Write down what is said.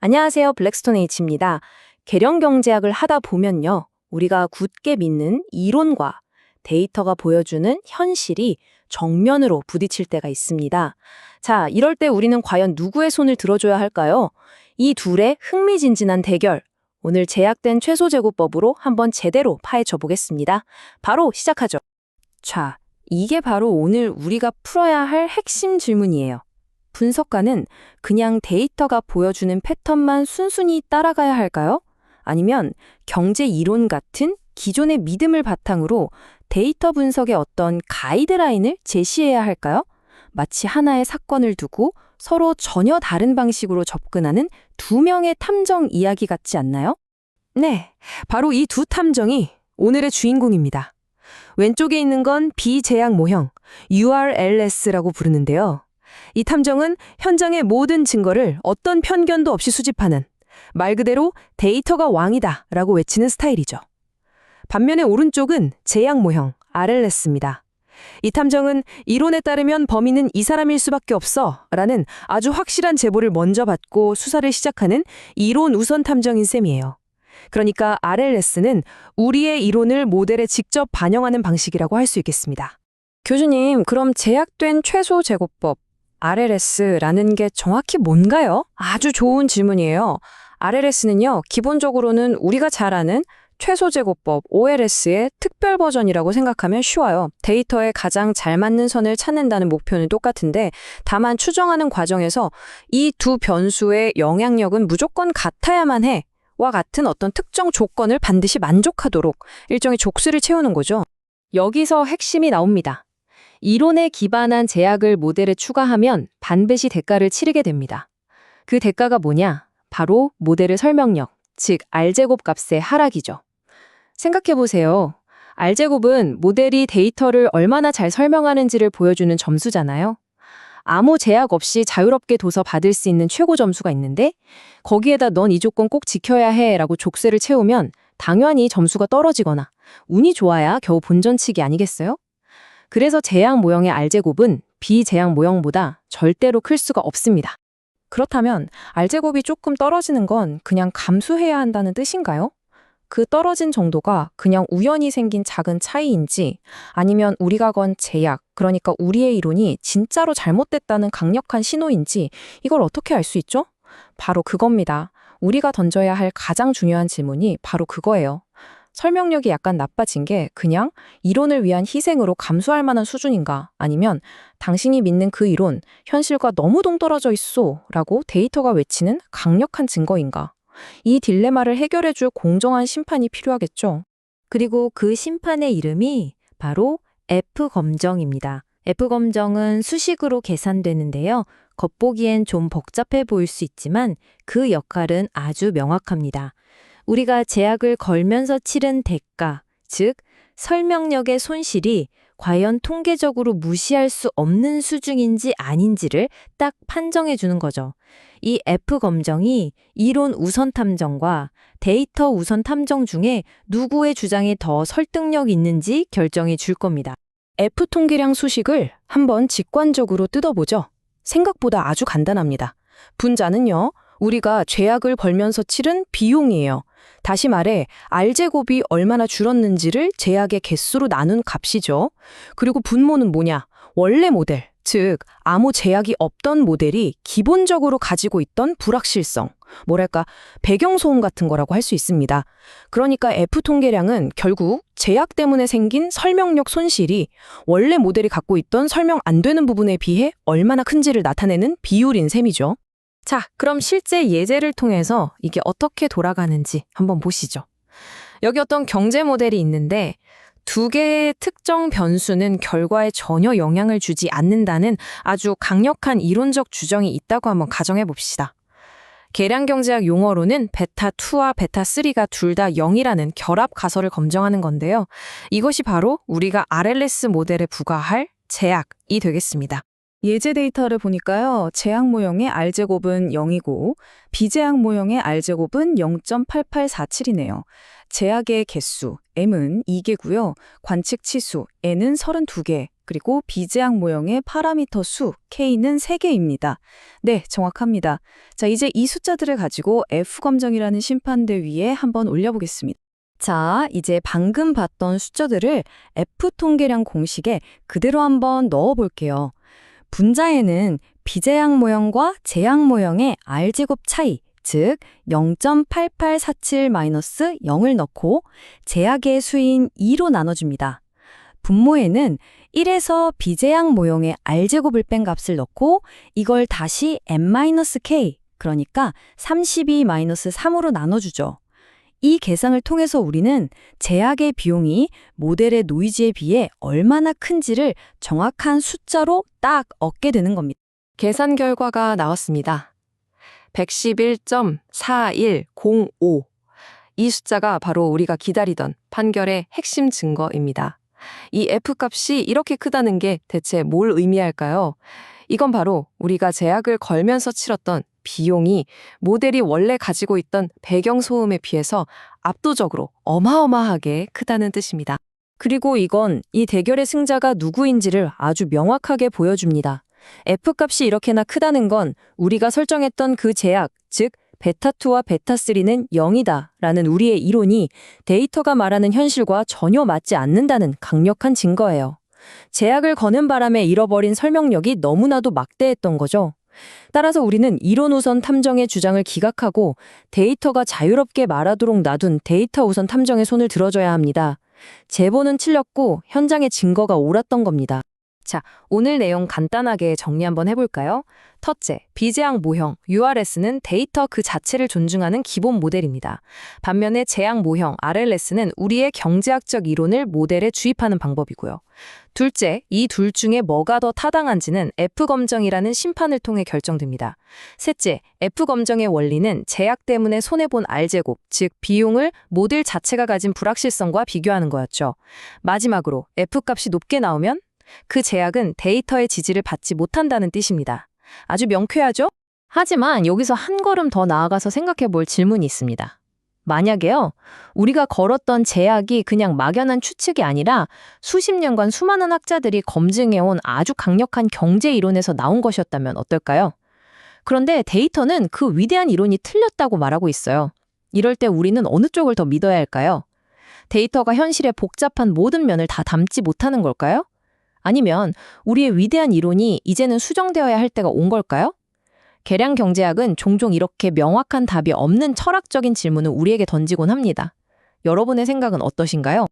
안녕하세요. 블랙스톤 H입니다. 계량 경제학을 하다 보면요. 우리가 굳게 믿는 이론과 데이터가 보여주는 현실이 정면으로 부딪힐 때가 있습니다. 자, 이럴 때 우리는 과연 누구의 손을 들어줘야 할까요? 이 둘의 흥미진진한 대결. 오늘 제약된 최소제곱법으로 한번 제대로 파헤쳐 보겠습니다. 바로 시작하죠. 자, 이게 바로 오늘 우리가 풀어야 할 핵심 질문이에요. 분석가는 그냥 데이터가 보여주는 패턴만 순순히 따라가야 할까요? 아니면 경제 이론 같은 기존의 믿음을 바탕으로 데이터 분석의 어떤 가이드라인을 제시해야 할까요? 마치 하나의 사건을 두고 서로 전혀 다른 방식으로 접근하는 두 명의 탐정 이야기 같지 않나요? 네, 바로 이 두 탐정이 오늘의 주인공입니다. 왼쪽에 있는 건 비제약 모형, URLS라고 부르는데요. 이 탐정은 현장의 모든 증거를 어떤 편견도 없이 수집하는, 말 그대로 데이터가 왕이다 라고 외치는 스타일이죠. 반면에 오른쪽은 제약 모형, RLS입니다. 이 탐정은 이론에 따르면 범인은 이 사람일 수밖에 없어 라는 아주 확실한 제보를 먼저 받고 수사를 시작하는 이론 우선 탐정인 셈이에요. 그러니까 RLS는 우리의 이론을 모델에 직접 반영하는 방식이라고 할 수 있겠습니다. 교수님, 그럼 제약된 최소 제곱법, RLS라는 게 정확히 뭔가요? 아주 좋은 질문이에요. RLS는요, 기본적으로는 우리가 잘 아는 최소제곱법 OLS의 특별 버전이라고 생각하면 쉬워요. 데이터에 가장 잘 맞는 선을 찾는다는 목표는 똑같은데, 다만 추정하는 과정에서 이 두 변수의 영향력은 무조건 같아야만 해. 와 같은 어떤 특정 조건을 반드시 만족하도록 일종의 족수를 채우는 거죠. 여기서 핵심이 나옵니다. 이론에 기반한 제약을 모델에 추가하면 반드시 대가를 치르게 됩니다. 그 대가가 뭐냐? 바로 모델의 설명력, 즉 R제곱 값의 하락이죠. 생각해보세요. R제곱은 모델이 데이터를 얼마나 잘 설명하는지를 보여주는 점수잖아요. 아무 제약 없이 자유롭게 둬서 받을 수 있는 최고 점수가 있는데 거기에다 넌 이 조건 꼭 지켜야 해 라고 족쇄를 채우면 당연히 점수가 떨어지거나 운이 좋아야 겨우 본전치기 아니겠어요? 그래서 제약 모형의 R제곱은 비제약 모형보다 절대로 클 수가 없습니다. 그렇다면 R제곱이 조금 떨어지는 건 그냥 감수해야 한다는 뜻인가요? 그 떨어진 정도가 그냥 우연히 생긴 작은 차이인지 아니면 우리가 건 제약, 그러니까 우리의 이론이 진짜로 잘못됐다는 강력한 신호인지 이걸 어떻게 알 수 있죠? 바로 그겁니다. 우리가 던져야 할 가장 중요한 질문이 바로 그거예요. 설명력이 약간 나빠진 게 그냥 이론을 위한 희생으로 감수할 만한 수준인가? 아니면 당신이 믿는 그 이론, 현실과 너무 동떨어져 있어 라고 데이터가 외치는 강력한 증거인가? 이 딜레마를 해결해줄 공정한 심판이 필요하겠죠. 그리고 그 심판의 이름이 바로 F검정입니다. F검정은 수식으로 계산되는데요. 겉보기엔 좀 복잡해 보일 수 있지만 그 역할은 아주 명확합니다. 우리가 제약을 걸면서 치른 대가, 즉 설명력의 손실이 과연 통계적으로 무시할 수 없는 수준인지 아닌지를 딱 판정해 주는 거죠. 이 F검정이 이론 우선 탐정과 데이터 우선 탐정 중에 누구의 주장이 더 설득력 있는지 결정해 줄 겁니다. F통계량 수식을 한번 직관적으로 뜯어보죠. 생각보다 아주 간단합니다. 분자는요, 우리가 제약을 걸면서 치른 비용이에요. 다시 말해 R제곱이 얼마나 줄었는지를 제약의 개수로 나눈 값이죠. 그리고 분모는 뭐냐? 원래 모델, 즉 아무 제약이 없던 모델이 기본적으로 가지고 있던 불확실성, 뭐랄까 배경소음 같은 거라고 할 수 있습니다. 그러니까 F통계량은 결국 제약 때문에 생긴 설명력 손실이 원래 모델이 갖고 있던 설명 안 되는 부분에 비해 얼마나 큰지를 나타내는 비율인 셈이죠. 자, 그럼 실제 예제를 통해서 이게 어떻게 돌아가는지 한번 보시죠. 여기 어떤 경제 모델이 있는데 두 개의 특정 변수는 결과에 전혀 영향을 주지 않는다는 아주 강력한 이론적 주장이 있다고 한번 가정해 봅시다. 계량경제학 용어로는 베타2와 베타3가 둘 다 0이라는 결합 가설을 검증하는 건데요. 이것이 바로 우리가 RLS 모델에 부과할 제약이 되겠습니다. 예제 데이터를 보니까요. 제약 모형의 R제곱은 0이고 비제약 모형의 R제곱은 0.8847이네요. 제약의 개수, M은 2개고요. 관측 치수, N은 32개, 그리고 비제약 모형의 파라미터 수, K는 3개입니다. 네, 정확합니다. 자, 이제 이 숫자들을 가지고 F검정이라는 심판대 위에 한번 올려보겠습니다. 자, 이제 방금 봤던 숫자들을 F통계량 공식에 그대로 한번 넣어볼게요. 분자에는 비제약 모형과 제약 모형의 R제곱 차이, 즉 0.8847-0을 넣고 제약의 수인 2로 나눠줍니다. 분모에는 1에서 비제약 모형의 R제곱을 뺀 값을 넣고 이걸 다시 n-k, 그러니까 32-3으로 나눠주죠. 이 계산을 통해서 우리는 제약의 비용이 모델의 노이즈에 비해 얼마나 큰지를 정확한 숫자로 딱 얻게 되는 겁니다. 계산 결과가 나왔습니다. 111.4105. 이 숫자가 바로 우리가 기다리던 판결의 핵심 증거입니다. 이 F값이 이렇게 크다는 게 대체 뭘 의미할까요? 이건 바로 우리가 제약을 걸면서 치렀던 비용이 모델이 원래 가지고 있던 배경 소음에 비해서 압도적으로 어마어마하게 크다는 뜻입니다. 그리고 이건 이 대결의 승자가 누구인지를 아주 명확하게 보여줍니다. F값이 이렇게나 크다는 건 우리가 설정했던 그 제약, 즉 베타2와 베타3는 0이다 라는 우리의 이론이 데이터가 말하는 현실과 전혀 맞지 않는다는 강력한 증거예요. 제약을 거는 바람에 잃어버린 설명력이 너무나도 막대했던 거죠. 따라서 우리는 이론 우선 탐정의 주장을 기각하고 데이터가 자유롭게 말하도록 놔둔 데이터 우선 탐정의 손을 들어줘야 합니다. 제보는 틀렸고 현장의 증거가 옳았던 겁니다. 자, 오늘 내용 간단하게 정리 한번 해볼까요? 첫째, 비제약 모형, URS는 데이터 그 자체를 존중하는 기본 모델입니다. 반면에 제약 모형, RLS는 우리의 경제학적 이론을 모델에 주입하는 방법이고요. 둘째, 이 둘 중에 뭐가 더 타당한지는 F검정이라는 심판을 통해 결정됩니다. 셋째, F검정의 원리는 제약 때문에 손해본 R제곱, 즉 비용을 모델 자체가 가진 불확실성과 비교하는 거였죠. 마지막으로 F값이 높게 나오면 그 제약은 데이터의 지지를 받지 못한다는 뜻입니다. 아주 명쾌하죠? 하지만 여기서 한 걸음 더 나아가서 생각해 볼 질문이 있습니다. 만약에요, 우리가 걸었던 제약이 그냥 막연한 추측이 아니라 수십 년간 수많은 학자들이 검증해온 아주 강력한 경제 이론에서 나온 것이었다면 어떨까요? 그런데 데이터는 그 위대한 이론이 틀렸다고 말하고 있어요. 이럴 때 우리는 어느 쪽을 더 믿어야 할까요? 데이터가 현실의 복잡한 모든 면을 다 담지 못하는 걸까요? 아니면 우리의 위대한 이론이 이제는 수정되어야 할 때가 온 걸까요? 계량 경제학은 종종 이렇게 명확한 답이 없는 철학적인 질문을 우리에게 던지곤 합니다. 여러분의 생각은 어떠신가요?